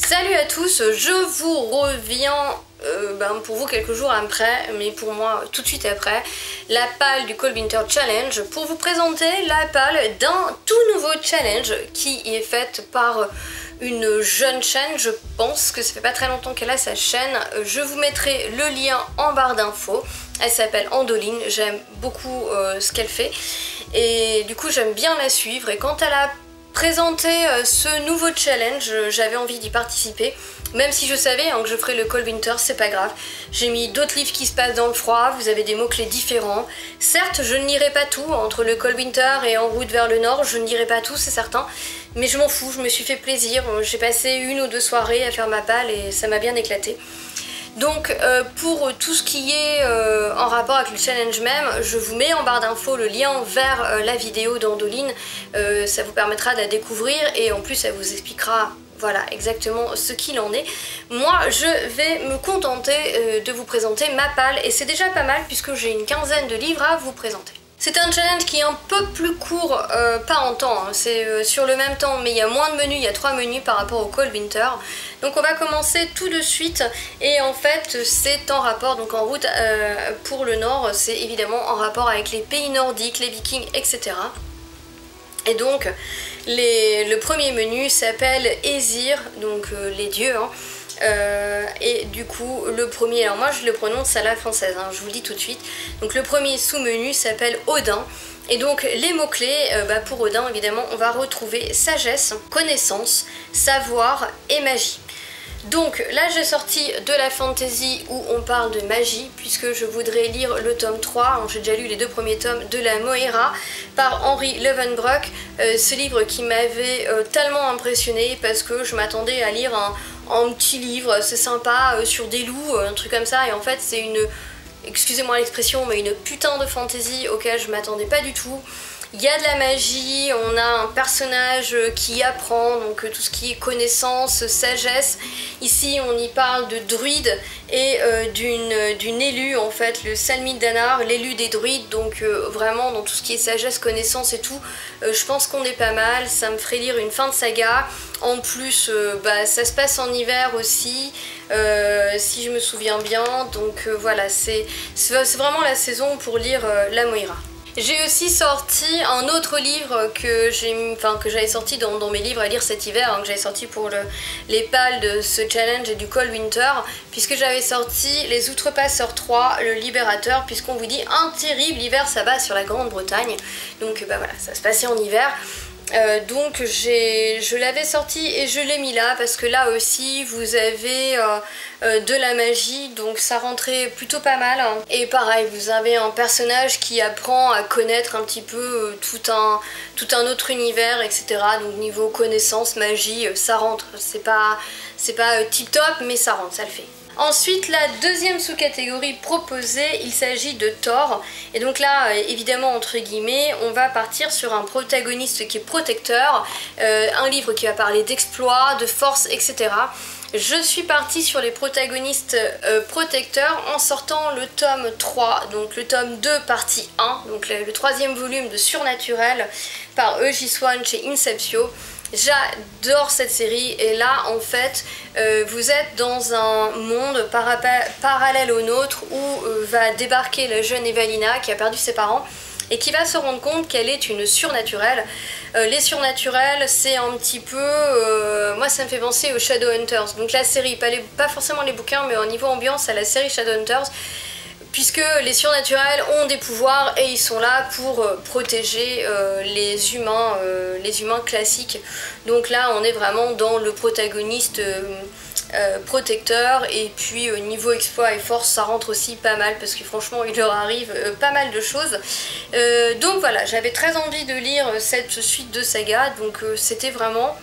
Salut à tous, je vous reviens pour vous quelques jours après, mais pour moi tout de suite après, la palle du Cold Winter Challenge pour vous présenter la palle d'un tout nouveau challenge qui est faite par une jeune chaîne. Je pense que ça fait pas très longtemps qu'elle a sa chaîne. Je vous mettrai le lien en barre d'infos. Elle s'appelle Andoline, j'aime beaucoup ce qu'elle fait et du coup j'aime bien la suivre, et quand elle a présenté ce nouveau challenge, j'avais envie d'y participer, même si je savais que je ferais le Cold Winter, c'est pas grave. J'ai mis d'autres livres qui se passent dans le froid, vous avez des mots-clés différents. Certes, je ne lirai pas tout, entre le Cold Winter et En route vers le nord, je ne lirai pas tout, c'est certain, mais je m'en fous, je me suis fait plaisir, j'ai passé 1 ou 2 soirées à faire ma palle et ça m'a bien éclaté. Donc pour tout ce qui est en rapport avec le challenge même, je vous mets en barre d'infos le lien vers la vidéo d'Andoline, ça vous permettra de la découvrir et en plus ça vous expliquera voilà exactement ce qu'il en est. Moi je vais me contenter de vous présenter ma palle et c'est déjà pas mal puisque j'ai une quinzaine de livres à vous présenter. C'est un challenge qui est un peu plus court, pas en temps, hein, c'est sur le même temps, mais il y a moins de menus, il y a 3 menus par rapport au Cold Winter. Donc on va commencer tout de suite, et en fait c'est en rapport, donc En route pour le nord, c'est évidemment en rapport avec les pays nordiques, les vikings, etc. Et donc le premier menu s'appelle Aesir, donc les dieux, hein. Et du coup le premier, alors moi je le prononce à la française, hein, je vous le dis tout de suite. Donc le premier sous-menu s'appelle Odin. Et donc les mots-clés, pour Odin évidemment on va retrouver sagesse, connaissance, savoir et magie. Donc là j'ai sorti de la fantasy où on parle de magie, puisque je voudrais lire le tome 3, j'ai déjà lu les 2 premiers tomes de la Moira par Henry Levenbrock, ce livre qui m'avait tellement impressionné parce que je m'attendais à lire un petit livre, c'est sympa, sur des loups, un truc comme ça, et en fait c'est une, excusez-moi l'expression, mais une putain de fantasy auquel je m'attendais pas du tout. Il y a de la magie, on a un personnage qui apprend, donc tout ce qui est connaissance, sagesse. Ici on y parle de druide et d'une élue, en fait, le Salmid Danar, l'élu des druides, donc vraiment dans tout ce qui est sagesse, connaissance et tout, je pense qu'on est pas mal, ça me ferait lire une fin de saga. En plus ça se passe en hiver aussi, si je me souviens bien, donc voilà, c'est vraiment la saison pour lire la Moira. J'ai aussi sorti un autre livre que j'avais sorti dans mes livres à lire cet hiver, hein, que j'avais sorti pour les pales de ce challenge et du Cold Winter, puisque j'avais sorti Les Outrepasseurs 3, le Libérateur, puisqu'on vous dit un terrible hiver s'abat sur la Grande-Bretagne. Donc voilà, ça se passait en hiver. Donc je l'avais sorti et je l'ai mis là parce que là aussi vous avez de la magie, donc ça rentrait plutôt pas mal, hein. Et pareil, vous avez un personnage qui apprend à connaître un petit peu tout un autre univers, etc. Donc niveau connaissance, magie, ça rentre, c'est pas tip top, mais ça rentre, ça le fait. Ensuite, la deuxième sous-catégorie proposée, il s'agit de Thor. Et donc là, évidemment, entre guillemets, on va partir sur un protagoniste qui est protecteur, un livre qui va parler d'exploits, de force, etc. Je suis partie sur les protagonistes protecteurs en sortant le tome 3, donc le tome 2 partie 1, donc le 3e volume de Surnaturel par E.J. Swan chez Inceptio. J'adore cette série, et là en fait vous êtes dans un monde parallèle au nôtre où va débarquer la jeune Evalina qui a perdu ses parents et qui va se rendre compte qu'elle est une surnaturelle. Les surnaturels, c'est un petit peu, moi ça me fait penser aux Shadowhunters, donc la série, pas forcément les bouquins, mais au niveau ambiance à la série Shadowhunters, puisque les surnaturels ont des pouvoirs et ils sont là pour protéger les humains classiques. Donc là on est vraiment dans le protagoniste protecteur, et puis niveau exploit et force ça rentre aussi pas mal parce que franchement il leur arrive pas mal de choses. Donc voilà, j'avais très envie de lire cette suite de saga, donc c'était vraiment,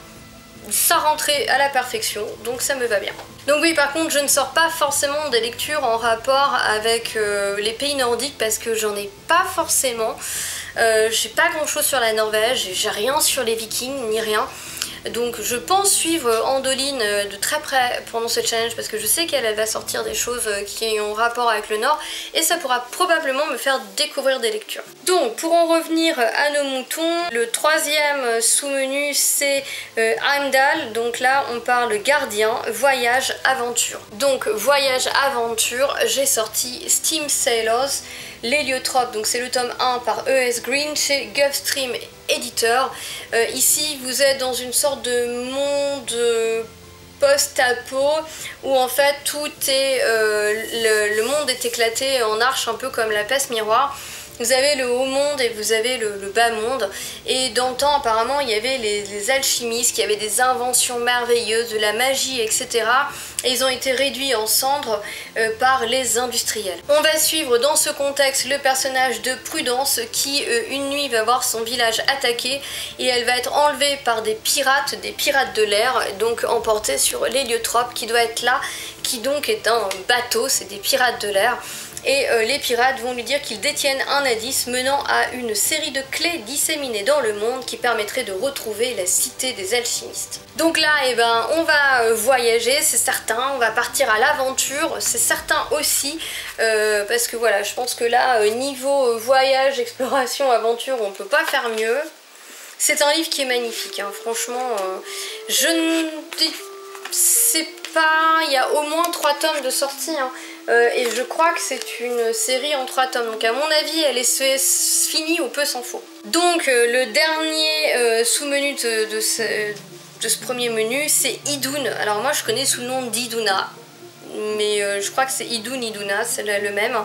ça rentrait à la perfection, donc ça me va bien. Donc oui, par contre je ne sors pas forcément des lectures en rapport avec les pays nordiques parce que j'en ai pas forcément. J'ai pas grand chose sur la Norvège, j'ai rien sur les vikings ni rien. Donc je pense suivre Andoline de très près pendant ce challenge parce que je sais qu'elle va sortir des choses qui ont rapport avec le Nord et ça pourra probablement me faire découvrir des lectures. Donc pour en revenir à nos moutons, le troisième sous-menu c'est Heimdall. Donc là on parle gardien, voyage, aventure. Donc voyage, aventure, j'ai sorti Steam Sailors, l'héliotrope, donc c'est le tome 1 par E.S. Green chez Gulfstream Éditeur. Ici vous êtes dans une sorte de monde post-apo où en fait tout est le monde est éclaté en arches un peu comme la peste miroir. Vous avez le haut monde et vous avez le bas monde. Et dans le temps, apparemment, il y avait les alchimistes qui avaient des inventions merveilleuses, de la magie, etc. Et ils ont été réduits en cendres par les industriels. On va suivre dans ce contexte le personnage de Prudence qui, une nuit, va voir son village attaqué et elle va être enlevée par des pirates de l'air, donc emportée sur l'héliotrope qui doit être là, qui donc est un bateau, c'est des pirates de l'air. Et les pirates vont lui dire qu'ils détiennent un indice menant à une série de clés disséminées dans le monde qui permettrait de retrouver la cité des alchimistes. Donc là, eh ben, on va voyager, c'est certain, on va partir à l'aventure, c'est certain aussi, parce que voilà, je pense que là, niveau voyage, exploration, aventure, on peut pas faire mieux. C'est un livre qui est magnifique, hein. Franchement, je ne sais pas, il y a au moins 3 tomes de sortie, hein. Et je crois que c'est une série en 3 tomes, donc à mon avis elle est finie ou peu s'en faut. Donc le dernier sous-menu de ce premier menu c'est Idun. Alors moi je connais sous le nom d'Iduna, mais je crois que c'est Idun, Iduna, c'est le même,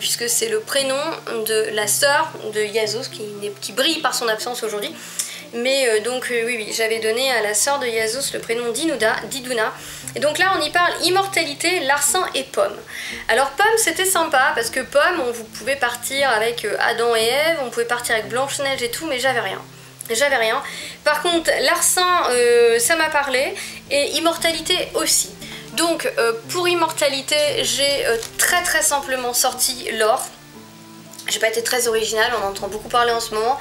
puisque c'est le prénom de la sœur de Yazos qui brille par son absence aujourd'hui. Mais donc oui, j'avais donné à la sœur de Yazos le prénom d'Iduna. Et donc là on y parle immortalité, larcin et pomme. Alors pomme c'était sympa parce que pomme vous pouvez partir avec Adam et Ève, on pouvait partir avec Blanche-Neige et tout, mais j'avais rien. Par contre larcin ça m'a parlé et immortalité aussi. Donc pour immortalité j'ai très simplement sorti l'or. J'ai pas été très originale, on entend beaucoup parler en ce moment.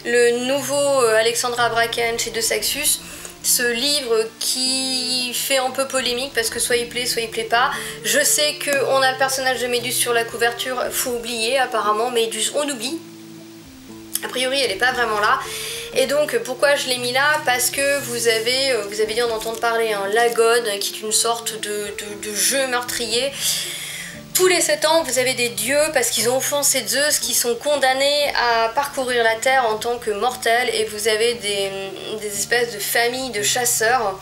Le nouveau Alexandra Bracken chez De Saxus, ce livre qui fait un peu polémique parce que soit il plaît pas. Je sais qu'on a le personnage de Méduse sur la couverture, faut oublier apparemment, Méduse on oublie. A priori elle est pas vraiment là. Et donc pourquoi je l'ai mis là? Parce que vous avez dû en entendre parler, hein, Lagod qui est une sorte de jeu meurtrier. Tous les 7 ans, vous avez des dieux, parce qu'ils ont offensé Zeus, qui sont condamnés à parcourir la terre en tant que mortels, et vous avez des espèces de familles de chasseurs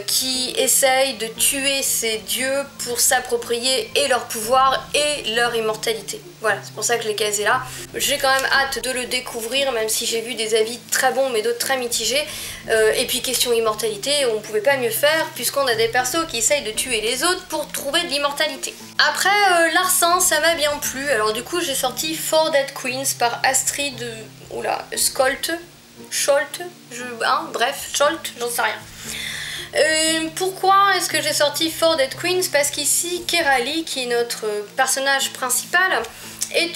qui essayent de tuer ces dieux pour s'approprier et leur pouvoir et leur immortalité. Voilà, c'est pour ça que je l'ai casé là. J'ai quand même hâte de le découvrir, même si j'ai vu des avis très bons mais d'autres très mitigés. Et puis question immortalité, on pouvait pas mieux faire puisqu'on a des persos qui essayent de tuer les autres pour trouver de l'immortalité. Après, larcin, ça m'a bien plu. Alors du coup, j'ai sorti Four Dead Queens par Astrid... Scholt, j'en sais rien. Pourquoi est-ce que j'ai sorti Four Dead Queens? Parce qu'ici, Kerali, qui est notre personnage principal, est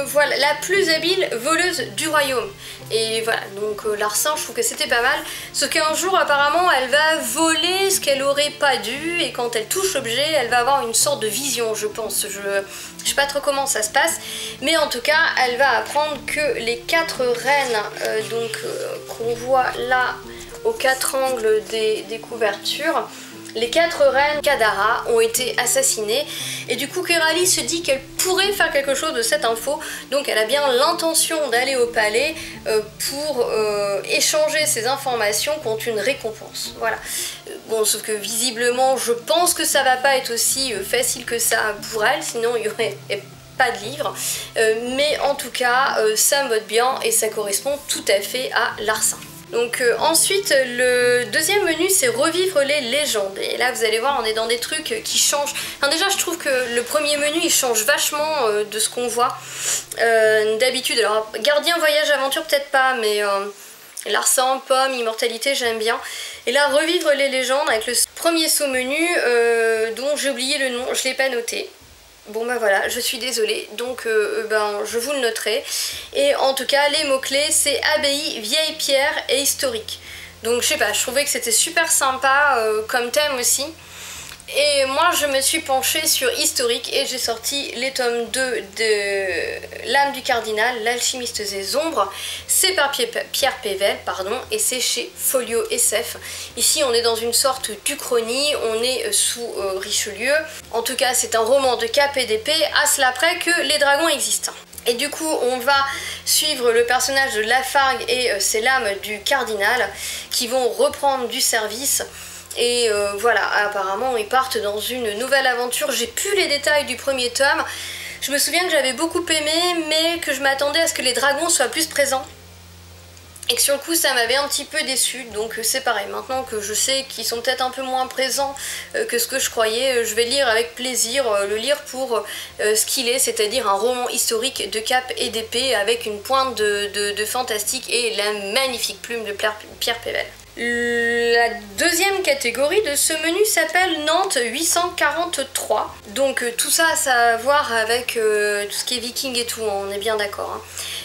voilà, la plus habile voleuse du royaume. Et voilà, donc larcin, je trouve que c'était pas mal. Sauf qu'un jour, apparemment, elle va voler ce qu'elle aurait pas dû, et quand elle touche l'objet, elle va avoir une sorte de vision, je pense. Je sais pas trop comment ça se passe, mais en tout cas, elle va apprendre que les 4 reines qu'on voit là, aux 4 angles des couvertures, les 4 reines Kadara ont été assassinées et du coup Kerali se dit qu'elle pourrait faire quelque chose de cette info, donc elle a bien l'intention d'aller au palais pour échanger ces informations contre une récompense. Voilà. Bon, sauf que visiblement je pense que ça va pas être aussi facile que ça pour elle, sinon il y aurait pas de livre, mais en tout cas ça me botte bien et ça correspond tout à fait à larcin. Donc ensuite le deuxième menu c'est revivre les légendes, et là vous allez voir on est dans des trucs qui changent. Enfin, déjà je trouve que le premier menu il change vachement de ce qu'on voit d'habitude. Alors gardien, voyage, aventure peut-être pas, mais larcin, pomme, immortalité j'aime bien. Et là revivre les légendes avec le premier sous-menu dont j'ai oublié le nom, je l'ai pas noté. Bon bah voilà, je suis désolée, donc je vous le noterai. Et en tout cas, les mots-clés, c'est abbaye, vieille pierre et historique. Donc je sais pas, je trouvais que c'était super sympa comme thème aussi. Et moi je me suis penchée sur historique et j'ai sorti les tomes 2 de L'âme du cardinal, l'alchimiste des ombres. C'est par Pierre Pével, pardon, et c'est chez Folio SF. Ici on est dans une sorte d'Uchronie, on est sous Richelieu. En tout cas c'est un roman de cap et d'épée, à cela près que les dragons existent. Et du coup on va suivre le personnage de Lafargue et ses lames du cardinal qui vont reprendre du service. Et voilà, apparemment ils partent dans une nouvelle aventure. J'ai plus les détails du premier tome. Je me souviens que j'avais beaucoup aimé, mais que je m'attendais à ce que les dragons soient plus présents. Et que sur le coup ça m'avait un petit peu déçue. Donc c'est pareil, maintenant que je sais qu'ils sont peut-être un peu moins présents que ce que je croyais, je vais lire avec plaisir, le lire pour ce qu'il est, c'est-à-dire un roman historique de cap et d'épée avec une pointe de fantastique et la magnifique plume de Pierre Pével. La deuxième catégorie de ce menu s'appelle Nantes 843. Donc tout ça, ça a à voir avec tout ce qui est viking et tout, on est bien d'accord. Hein.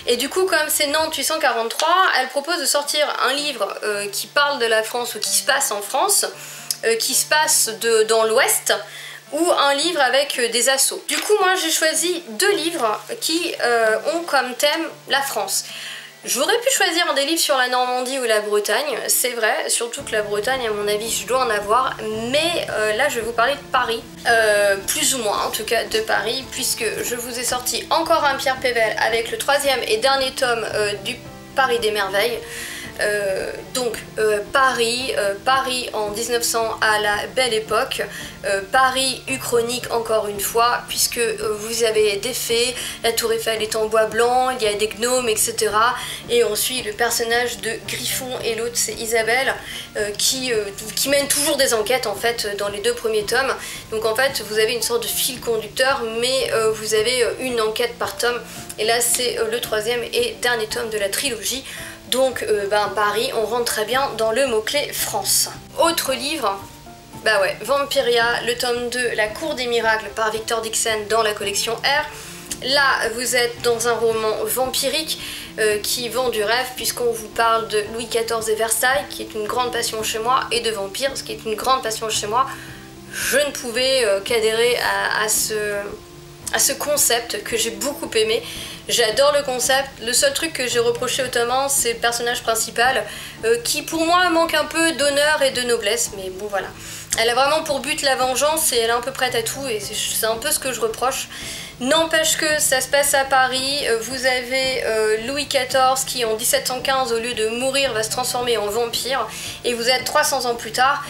Et du coup, comme c'est Nantes 843, elle propose de sortir un livre qui parle de la France ou qui se passe en France, qui se passe dans l'Ouest, ou un livre avec des assauts. Du coup, moi j'ai choisi 2 livres qui ont comme thème la France. J'aurais pu choisir des livres sur la Normandie ou la Bretagne, c'est vrai, surtout que la Bretagne, à mon avis, je dois en avoir, mais là, je vais vous parler de Paris, plus ou moins, en tout cas, de Paris, puisque je vous ai sorti encore un Pierre Pével avec le 3e et dernier tome du Paris des Merveilles. Paris en 1900 à la belle époque, Paris uchronique encore une fois, puisque vous avez des fées, la tour Eiffel est en bois blanc, il y a des gnomes, etc. Et on suit le personnage de Griffon et l'autre c'est Isabelle qui mène toujours des enquêtes en fait dans les 2 premiers tomes. Donc en fait vous avez une sorte de fil conducteur, mais vous avez une enquête par tome, et là c'est le 3e et dernier tome de la trilogie. Donc Paris, on rentre très bien dans le mot-clé France. Autre livre, bah ouais, Vampiria, le tome 2, La Cour des Miracles par Victor Dixon dans la collection R. Là, vous êtes dans un roman vampirique qui vend du rêve, puisqu'on vous parle de Louis XIV et Versailles, qui est une grande passion chez moi, et de vampires, ce qui est une grande passion chez moi. Je ne pouvais qu'adhérer à ce concept que j'ai beaucoup aimé. J'adore le concept. Le seul truc que j'ai reproché au tome 1, c'est le personnage principal qui pour moi manque un peu d'honneur et de noblesse, mais bon voilà. Elle a vraiment pour but la vengeance et elle est un peu prête à tout, et c'est un peu ce que je reproche. N'empêche que ça se passe à Paris, vous avez Louis XIV qui en 1715 au lieu de mourir va se transformer en vampire, et vous êtes 300 ans plus tard.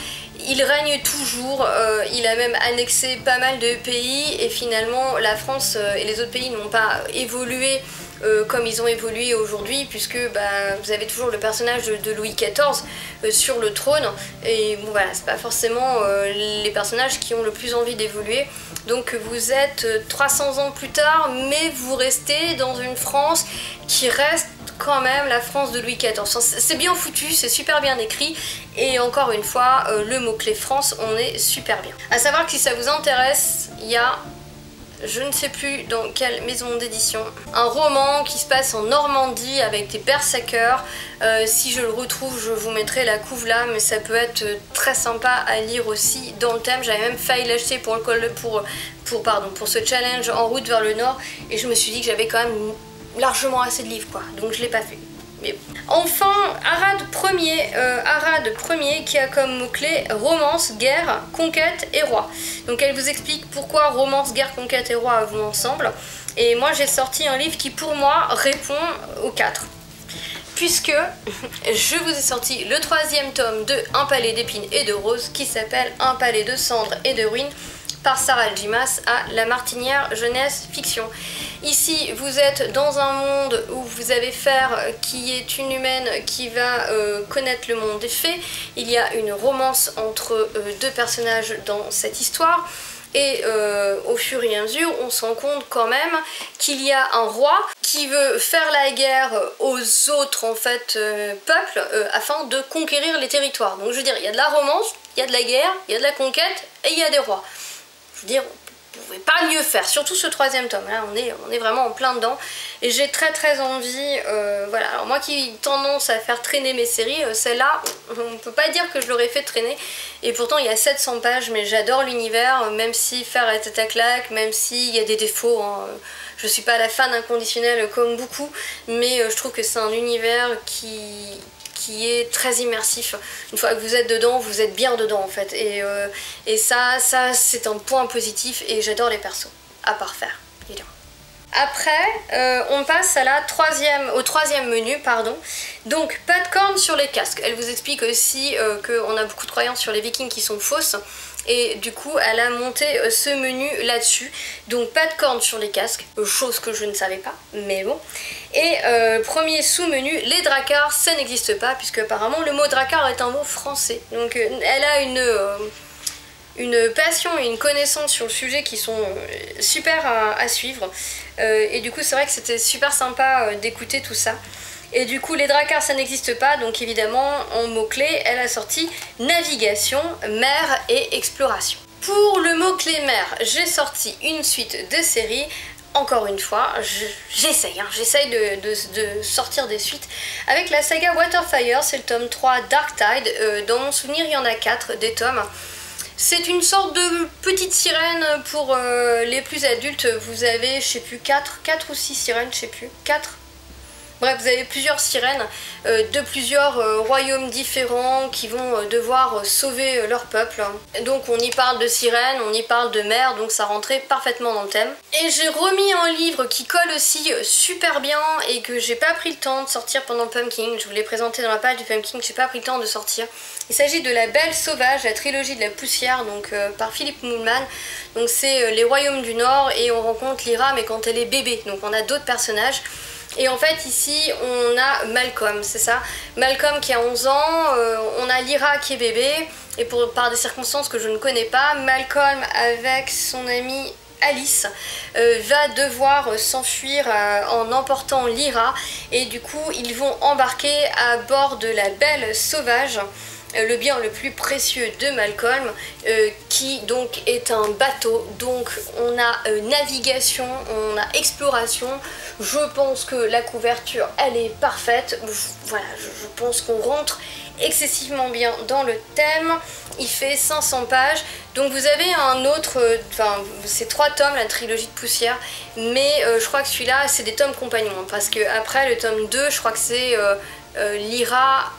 Il règne toujours, il a même annexé pas mal de pays, et finalement la France et les autres pays n'ont pas évolué comme ils ont évolué aujourd'hui, puisque vous avez toujours le personnage de Louis XIV sur le trône, et bon voilà, c'est pas forcément les personnages qui ont le plus envie d'évoluer. Donc vous êtes 300 ans plus tard, mais vous restez dans une France qui reste quand même la France de Louis XIV. C'est bien foutu, c'est super bien écrit, et encore une fois, le mot-clé France, on est super bien. À savoir que si ça vous intéresse, il y a, je ne sais plus dans quelle maison d'édition, un roman qui se passe en Normandie avec des berserkers. Si je le retrouve, je vous mettrai la couve là, mais ça peut être très sympa à lire aussi dans le thème. J'avais même failli l'acheter pour ce challenge en route vers le nord, et je me suis dit que j'avais quand même largement assez de livres, quoi, donc je l'ai pas fait. Mais bon. Enfin, Arad Premier qui a comme mot-clé romance, guerre, conquête et roi. Donc elle vous explique pourquoi romance, guerre, conquête et roi vont ensemble. Et moi j'ai sorti un livre qui pour moi répond aux 4. Puisque je vous ai sorti le 3e tome de Un palais d'épines et de roses qui s'appelle Un palais de cendres et de ruines par Sarah Algimas à La Martinière Jeunesse Fiction. Ici, vous êtes dans un monde où vous avez Fer qui est une humaine qui va connaître le monde des fées. Il y a une romance entre 2 personnages dans cette histoire. Et au fur et à mesure, on se rend compte quand même qu'il y a un roi qui veut faire la guerre aux autres en fait, peuples afin de conquérir les territoires. Donc je veux dire, il y a de la romance, il y a de la guerre, il y a de la conquête et il y a des rois. Je veux dire, pouvez pas mieux faire, surtout ce troisième tome, là on est vraiment en plein dedans, et j'ai très envie, voilà, alors moi qui ai tendance à faire traîner mes séries, celle-là, on peut pas dire que je l'aurais fait traîner, et pourtant il y a 700 pages, mais j'adore l'univers, même si faire la tête à claque, même s'il y a des défauts, hein, je suis pas la fan inconditionnelle comme beaucoup, mais je trouve que c'est un univers qui est très immersif. Une fois que vous êtes dedans, vous êtes bien dedans en fait. Et ça c'est un point positif et j'adore les persos. À parfaire, évidemment. Après, on passe à au troisième menu, pardon. Donc, pas de cornes sur les casques. Elle vous explique aussi qu'on a beaucoup de croyances sur les vikings qui sont fausses. Et du coup, elle a monté ce menu là-dessus. Donc, pas de cornes sur les casques, chose que je ne savais pas, mais bon. Et premier sous-menu, les dracars, ça n'existe pas, puisque apparemment le mot dracar est un mot français. Donc, elle a une passion et une connaissance sur le sujet qui sont super à suivre. Et du coup, c'est vrai que c'était super sympa d'écouter tout ça. Et du coup, les dracars, ça n'existe pas, donc évidemment, en mots-clés, elle a sorti navigation, mer et exploration. Pour le mot-clé mer, j'ai sorti une suite de séries. Encore une fois, j'essaye de sortir des suites. Avec la saga Waterfire, c'est le tome 3 Dark Tide. Dans mon souvenir, il y en a 4 des tomes. C'est une sorte de petite sirène pour les plus adultes. Vous avez, je sais plus, 4 ou 6 sirènes, je sais plus, 4. Bref, vous avez plusieurs sirènes de plusieurs royaumes différents qui vont devoir sauver leur peuple. Donc on y parle de sirènes, on y parle de mer, donc ça rentrait parfaitement dans le thème. Et j'ai remis un livre qui colle aussi super bien et que j'ai pas pris le temps de sortir pendant le Pumpkin. Je vous l'ai présenté dans la page du Pumpkin, j'ai pas pris le temps de sortir. Il s'agit de La Belle Sauvage, la trilogie de la poussière, donc par Philippe Moulman. Donc c'est les royaumes du Nord et on rencontre Lyra mais quand elle est bébé, donc on a d'autres personnages. Et en fait ici on a Malcolm, c'est ça, Malcolm qui a 11 ans, on a Lyra qui est bébé, et par des circonstances que je ne connais pas, Malcolm avec son amie Alice va devoir s'enfuir en emportant Lyra, et du coup ils vont embarquer à bord de la Belle Sauvage, le bien le plus précieux de Malcolm, qui donc est un bateau. Donc on a navigation, on a exploration. Je pense que la couverture elle est parfaite. Voilà, je pense qu'on rentre excessivement bien dans le thème. Il fait 500 pages. Donc vous avez un autre, enfin c'est 3 tomes, la trilogie de poussière, mais je crois que celui-là c'est des tomes compagnons, parce que après le tome 2 je crois que c'est Lyra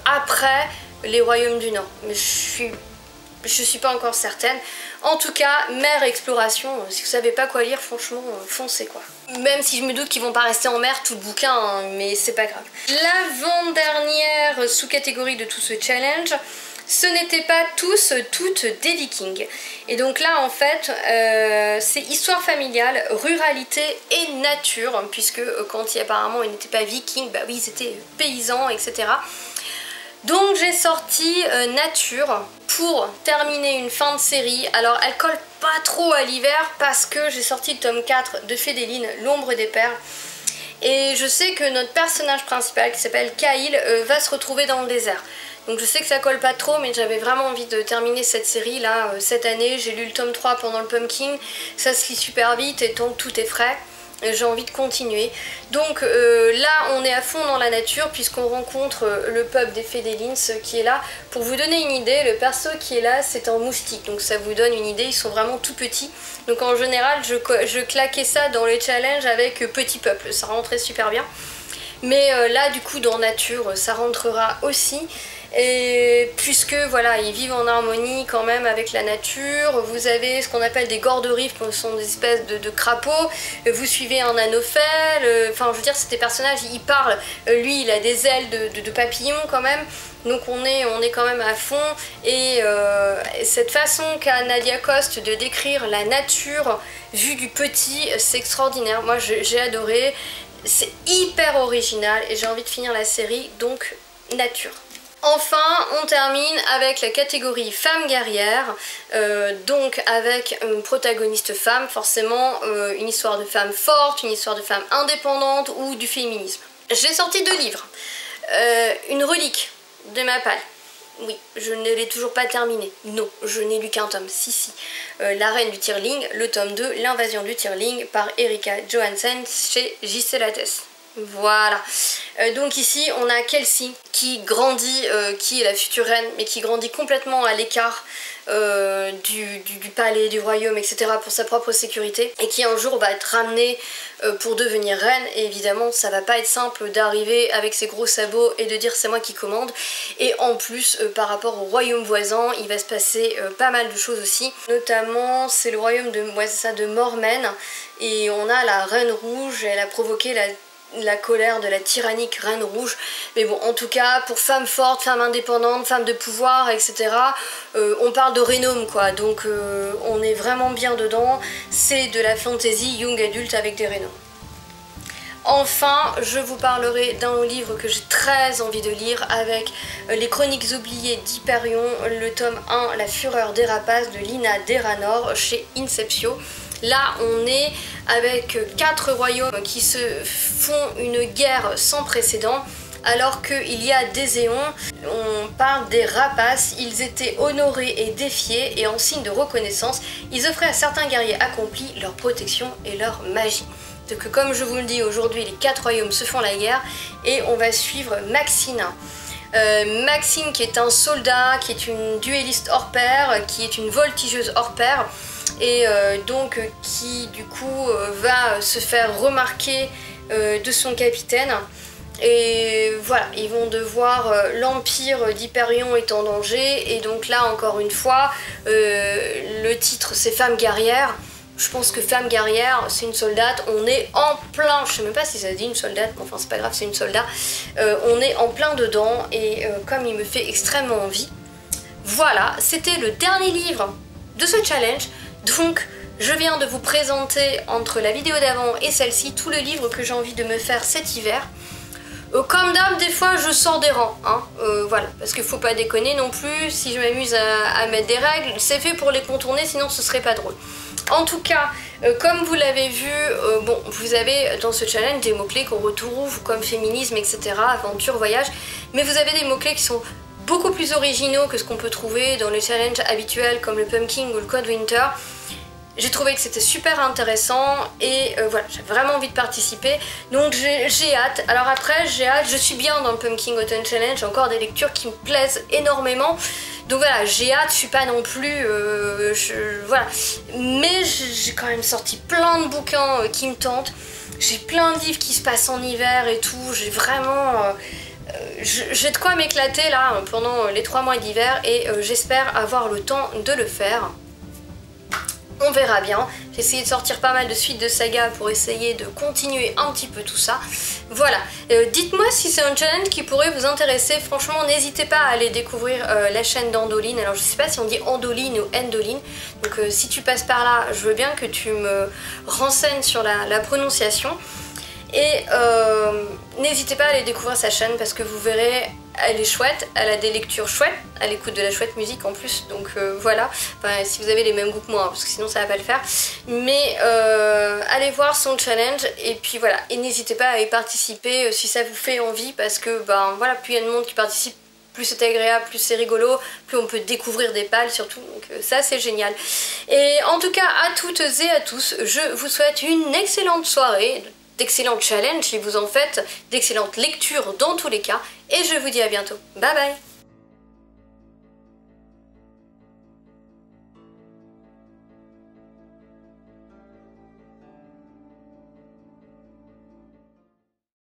après les royaumes du Nord, mais je suis pas encore certaine. En tout cas, mer exploration, si vous savez pas quoi lire, franchement, foncez quoi. Même si je me doute qu'ils vont pas rester en mer tout le bouquin, hein, mais c'est pas grave. L'avant-dernière sous-catégorie de tout ce challenge, ce n'était pas toutes des vikings. Et donc là, en fait, c'est histoire familiale, ruralité et nature, puisque quand apparemment ils n'étaient pas vikings, bah oui, ils étaient paysans, etc. Donc j'ai sorti Nature pour terminer une fin de série. Alors elle colle pas trop à l'hiver parce que j'ai sorti le tome 4 de Fédéline, L'ombre des pères. Et je sais que notre personnage principal qui s'appelle Kaïl va se retrouver dans le désert. Donc je sais que ça colle pas trop, mais j'avais vraiment envie de terminer cette série là cette année. J'ai lu le tome 3 pendant le Pumpkin, ça se lit super vite et tant que tout est frais, j'ai envie de continuer. Donc là on est à fond dans la nature puisqu'on rencontre le peuple des Fédélines qui est là. Pour vous donner une idée, le perso qui est là c'est un moustique, donc ça vous donne une idée, ils sont vraiment tout petits. Donc en général je claquais ça dans les challenges avec petit peuple, ça rentrait super bien. Mais là du coup dans nature ça rentrera aussi. Et puisque voilà, ils vivent en harmonie quand même avec la nature. Vous avez ce qu'on appelle des gordes-rives, qui sont des espèces de crapauds. Vous suivez un anophèle. Enfin, je veux dire, c'est des personnages, ils parlent. Lui, il a des ailes de papillon quand même. Donc on est quand même à fond. Et cette façon qu'a Nadia Coste de décrire la nature vue du petit, c'est extraordinaire. Moi, j'ai adoré. C'est hyper original et j'ai envie de finir la série, donc nature. Enfin, on termine avec la catégorie femme guerrière, donc avec une protagoniste femme, forcément une histoire de femme forte, une histoire de femme indépendante ou du féminisme. J'ai sorti 2 livres, une relique de ma palle, Oui, je ne l'ai toujours pas terminé. Non, je n'ai lu qu'un tome. Si. La Reine du Tearling, le tome 2, L'invasion du Tearling par Erika Johansen chez J.C. Lattès. Voilà. Donc ici, on a Kelsey qui grandit, qui est la future reine, mais qui grandit complètement à l'écart du palais, du royaume, etc. pour sa propre sécurité, et qui un jour va être ramenée pour devenir reine. Et évidemment, ça va pas être simple d'arriver avec ses gros sabots et de dire c'est moi qui commande. Et en plus, par rapport au royaume voisin, il va se passer pas mal de choses aussi. Notamment, c'est le royaume de Mormen, et on a la Reine Rouge. Elle a provoqué la colère de la tyrannique Reine Rouge. Mais bon, en tout cas, pour femme forte, femme indépendante, femme de pouvoir, etc., on parle de Renom, quoi. Donc on est vraiment bien dedans. C'est de la fantasy young adulte avec des Renom. Enfin, je vous parlerai d'un livre que j'ai très envie de lire, avec Les Chroniques oubliées d'Hyperion, le tome 1, La Fureur des Rapaces de Lina Deranor chez Inceptio. Là, on est avec 4 royaumes qui se font une guerre sans précédent, alors qu'il y a des éons. On parle des rapaces. Ils étaient honorés et défiés, et en signe de reconnaissance, ils offraient à certains guerriers accomplis leur protection et leur magie. Donc comme je vous le dis, aujourd'hui, les 4 royaumes se font la guerre, et on va suivre Maxine. Maxine, qui est un soldat, qui est une duelliste hors pair, qui est une voltigeuse hors pair, et donc qui du coup va se faire remarquer de son capitaine. Et voilà, ils vont devoir, l'empire d'Hyperion est en danger, et donc là encore une fois, le titre c'est Femme guerrière. Je pense que femme guerrière, c'est une soldate, on est en plein, je sais même pas si ça dit une soldate, mais enfin c'est pas grave, c'est une soldat. On est en plein dedans, et comme il me fait extrêmement envie. Voilà, c'était le dernier livre de ce challenge. Donc je viens de vous présenter, entre la vidéo d'avant et celle-ci, tout le livre que j'ai envie de me faire cet hiver. Comme d'hab, des fois je sors des rangs, hein, voilà, parce qu'il faut pas déconner non plus. Si je m'amuse à mettre des règles, c'est fait pour les contourner, sinon ce serait pas drôle. En tout cas, comme vous l'avez vu, bon, vous avez dans ce challenge des mots-clés qu'on retrouve comme féminisme, etc., aventure, voyage, mais vous avez des mots-clés qui sont beaucoup plus originaux que ce qu'on peut trouver dans les challenges habituels comme le Pumpkin ou le Cold Winter. J'ai trouvé que c'était super intéressant, et voilà, j'ai vraiment envie de participer, donc j'ai hâte. Alors après, j'ai hâte, je suis bien dans le Pumpkin Autumn Challenge, j'ai encore des lectures qui me plaisent énormément, donc voilà, j'ai hâte, je suis pas non plus, voilà, mais j'ai quand même sorti plein de bouquins qui me tentent, j'ai plein de livres qui se passent en hiver et tout, j'ai vraiment... j'ai de quoi m'éclater là pendant les 3 mois d'hiver, et j'espère avoir le temps de le faire. On verra bien. J'ai essayé de sortir pas mal de suites de saga pour essayer de continuer un petit peu tout ça. Voilà. Dites-moi si c'est un challenge qui pourrait vous intéresser. Franchement, n'hésitez pas à aller découvrir la chaîne d'Andoline. Alors je sais pas si on dit Andoline ou Endoline. Donc si tu passes par là, je veux bien que tu me renseignes sur la prononciation. Et n'hésitez pas à aller découvrir sa chaîne, parce que vous verrez, elle est chouette, elle a des lectures chouettes, elle écoute de la chouette musique en plus, donc voilà, enfin, si vous avez les mêmes goûts que moi, hein, parce que sinon ça va pas le faire, mais allez voir son challenge, et puis voilà, et n'hésitez pas à y participer si ça vous fait envie, parce que ben voilà, plus il y a de monde qui participe, plus c'est agréable, plus c'est rigolo, plus on peut découvrir des pales surtout, donc ça c'est génial. Et en tout cas, à toutes et à tous, je vous souhaite une excellente soirée, d'excellents challenges si vous en faites, d'excellentes lectures dans tous les cas, et je vous dis à bientôt. Bye bye!